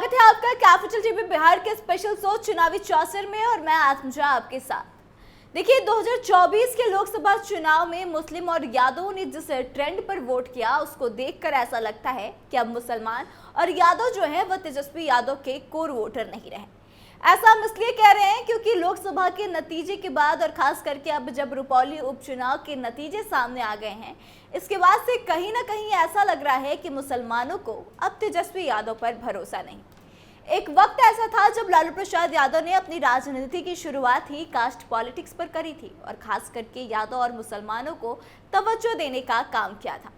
स्वागत है आपका कैपिटल टीवी बिहार के स्पेशल शो चुनावी चौसर में और मैं आत्मजा आपके साथ। देखिए 2024 के लोकसभा चुनाव में मुस्लिम और यादव ने जिस ट्रेंड पर वोट किया उसको देखकर ऐसा लगता है कि अब मुसलमान और यादव जो है वह तेजस्वी यादव के कोर वोटर नहीं रहे। ऐसा हम इसलिए कह रहे हैं क्योंकि लोकसभा के नतीजे के बाद और खास करके अब जब रुपौली उपचुनाव के नतीजे सामने आ गए हैं, इसके बाद से कहीं ना कहीं ऐसा लग रहा है कि मुसलमानों को अब तेजस्वी यादव पर भरोसा नहीं। एक वक्त ऐसा था जब लालू प्रसाद यादव ने अपनी राजनीति की शुरुआत ही कास्ट पॉलिटिक्स पर करी थी और खास करके यादव और मुसलमानों को तवज्जो देने का काम किया था,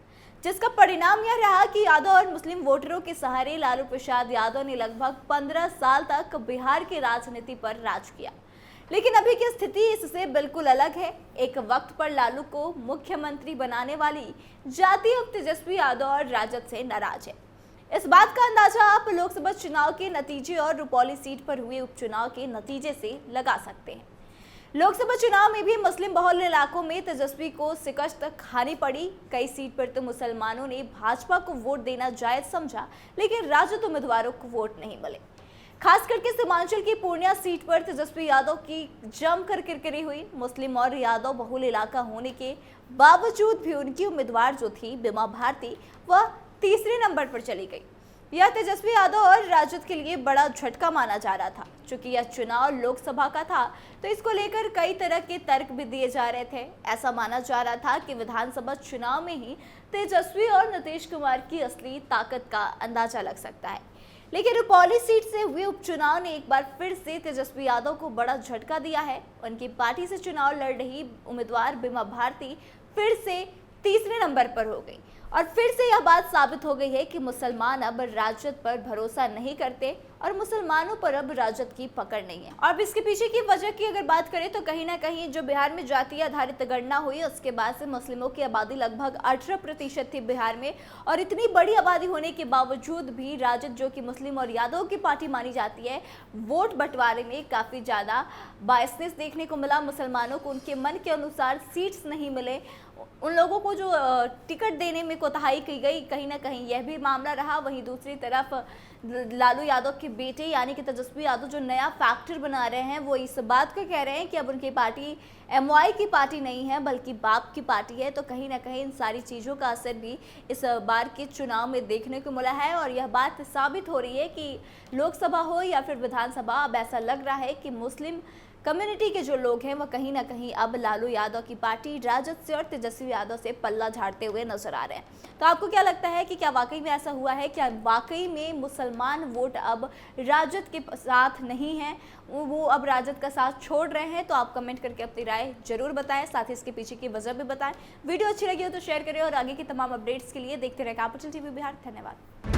जिसका परिणाम यह रहा कि यादव और मुस्लिम वोटरों के सहारे लालू प्रसाद यादव ने लगभग 15 साल तक बिहार की राजनीति पर राज किया। लेकिन अभी की स्थिति इससे बिल्कुल अलग है। एक वक्त पर लालू को मुख्यमंत्री बनाने वाली जाति अब तेजस्वी यादव और राजद से नाराज है। इस बात का अंदाजा आप लोकसभा चुनाव के नतीजे और रुपौली सीट पर हुए उपचुनाव के नतीजे से लगा सकते हैं। लोकसभा चुनाव में भी मुस्लिम बहुल इलाकों में तेजस्वी को शिकस्त खानी पड़ी। कई सीट पर तो मुसलमानों ने भाजपा को वोट देना जायज समझा, लेकिन राजद उम्मीदवारों को वोट नहीं मिले। खास करके सीमांचल की पूर्णिया सीट पर तेजस्वी यादव की जमकर किरकिरी हुई। मुस्लिम और यादव बहुल इलाका होने के बावजूद भी उनकी उम्मीदवार जो थी बीमा भारती, वह तीसरे नंबर पर चली गई। यह तेजस्वी यादव और राजद के लिए बड़ा झटका माना जा रहा था। चूंकि यह चुनाव लोकसभा का था तो इसको लेकर कई तरह के तर्क भी दिए जा रहे थे। ऐसा माना जा रहा था कि विधानसभा चुनाव में ही तेजस्वी और नीतीश कुमार की असली ताकत का अंदाजा लग सकता है। लेकिन रुपौली सीट से हुए उपचुनाव ने एक बार फिर से तेजस्वी यादव को बड़ा झटका दिया है। उनकी पार्टी से चुनाव लड़ रही उम्मीदवार बीमा भारती फिर से तीसरे नंबर पर हो गई और फिर से यह बात साबित हो गई है कि मुसलमान अब राजद पर भरोसा नहीं करते और मुसलमानों पर अब राजद की पकड़ नहीं है। और इसके पीछे की वजह की अगर बात करें तो कहीं ना कहीं जो बिहार में जातीय आधारित गणना हुई उसके बाद से मुस्लिमों की आबादी लगभग 18% थी बिहार में, और इतनी बड़ी आबादी होने के बावजूद भी राजद जो कि मुस्लिम और यादव की पार्टी मानी जाती है, वोट बंटवारे में काफी ज्यादा बायसनेस देखने को मिला। मुसलमानों को उनके मन के अनुसार सीट्स नहीं मिले, उन लोगों को जो टिकट देने में कोताही की गई, कहीं ना कहीं यह भी मामला रहा। वहीं दूसरी तरफ लालू यादव के बेटे यानी कि तेजस्वी यादव जो नया फैक्टर बना रहे हैं, वो इस बात को कह रहे हैं कि अब उनकी पार्टी एमवाई की पार्टी नहीं है बल्कि बाप की पार्टी है। तो कहीं ना कहीं इन सारी चीज़ों का असर भी इस बार के चुनाव में देखने को मिला है और यह बात साबित हो रही है कि लोकसभा हो या फिर विधानसभा, अब ऐसा लग रहा है कि मुस्लिम कम्युनिटी के जो लोग हैं वह कहीं ना कहीं अब लालू यादव की पार्टी राजद से और तेजस्वी यादव से पल्ला झाड़ते हुए नजर आ रहे हैं। तो आपको क्या लगता है कि क्या वाकई में ऐसा हुआ है? क्या वाकई में मुसलमान वोट अब राजद के साथ नहीं है, वो अब राजद का साथ छोड़ रहे हैं? तो आप कमेंट करके अपनी राय जरूर बताएं, साथ ही इसके पीछे की वजह भी बताएं। वीडियो अच्छी लगी हो तो शेयर करें और आगे की तमाम अपडेट्स के लिए देखते रहे कैपिटल टीवी बिहार। धन्यवाद।